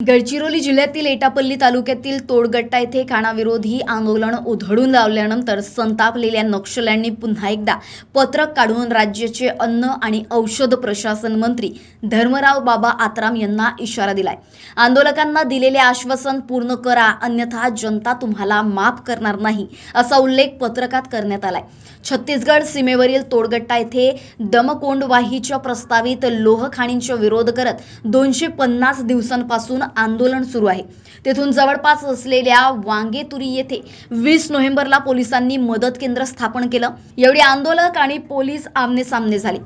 गडचिरोली जिल्ह्यातील एटापल्ली तालुक्यातील तोडगट्टा येथे खाणाविरोधी आंदोलन उधळून लावल्यानंतर संतापलेल्या नक्षल्यांनी पुन्हा एकदा पत्रक काढून राज्याचे अन्न आणि औषध प्रशासन मंत्री धर्मराव बाबा आत्राम यांना इशारा दिलाय। आंदोलकांना दिलेले आश्वासन पूर्ण करा, अन्यथा जनता तुम्हाला माफ करणार नाही, असा उल्लेख पत्रकात करण्यात आलाय। छत्तीसगड सीमेवरील तोडगट्टा येथे दमकोंडवाहीच्या प्रस्तावित लोह खाणींचा विरोध करत 250 दिवसांपासून आंदोलन सुरू आहे। तेथून जवळपास असलेल्या वांगेतुरी येथे 20 नोव्हेंबरला पोलिसांनी मदत केंद्र स्थापन केलं। यावेळी आंदोलक आणि पोलीस आमने-सामने झाले।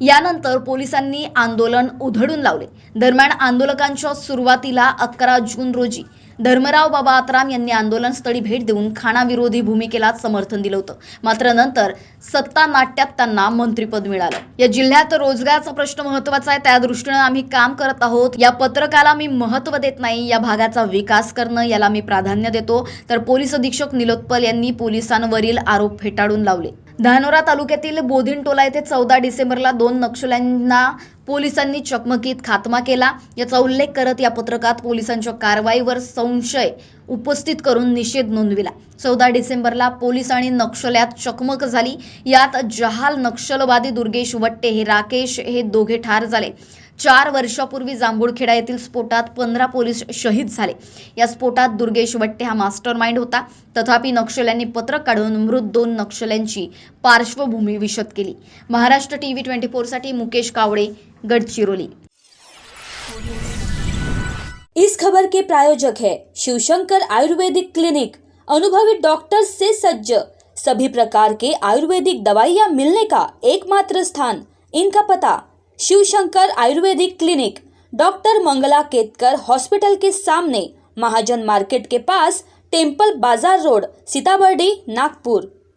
यानंतर पोलिसांनी आंदोलन उधळून लावले। दरम्यान आंदोलकांच्या सुरुवातीला 11 जून रोजी धर्मराव बाबा आत्राम यांनी आंदोलनस्थळी भेट देऊन खाणाविरोधी भूमिकेला समर्थन दिलं होतं। मात्र नंतर सत्ता नाट्यात त्यांना मंत्रिपद मिळालं। या जिल्ह्यात रोजगाराचा प्रश्न महत्त्वाचा आहे, त्या दृष्टीने आम्ही काम करत आहोत। या पत्रकाला मी महत्त्व देत नाही, या भागाचा विकास करणं याला मी प्राधान्य देतो। तर पोलीस अधीक्षक निलोत्पल यांनी पोलिसांवरील आरोप फेटाळून लावले। धानोरा तालुक्यातील बोधिनटोला येथे 14 डिसेंबरला 2 नक्षल्यांना पोलिसांनी चकमकीत खात्मा केला। याचा उल्लेख करत या पत्रकात पोलिसांच्या कारवाईवर संशय उपस्थित करून निषेध नोंदविला। 14 डिसेंबरला पोलीस आणि नक्षल्यात चकमक झाली। यात जहाल नक्षलवादी दुर्गेश वट्टे हे राकेश हे दोघे ठार झाले। 4 वर्षापूर्वी जांभूळखेडा येथील स्फोटात 15 पोलीस शहीद झाले। या स्फोटात दुर्गेश वट्टे हा मास्टरमाइंड होता। तथापि नक्षल्यांनी पत्रक काढून मृत 2 नक्षल्यांची पार्श्वभूमी विशद केली। महाराष्ट्र टीव्ही 24 साठी मुकेश कावडे, गडचिरोली। इस खबर के प्रायोजक है शिवशंकर आयुर्वेदिक क्लिनिक। अनुभवी डॉक्टर से सज्ज, सभी प्रकार के आयुर्वेदिक दवाइयाँ मिलने का एकमात्र स्थान। इनका पता Shivshankar ayurvedic clinic, doctor Mangala Ketkar hospital के सामने, महाजन मार्केट के पास, temple bazaar road, Sitabardi, Nagpur.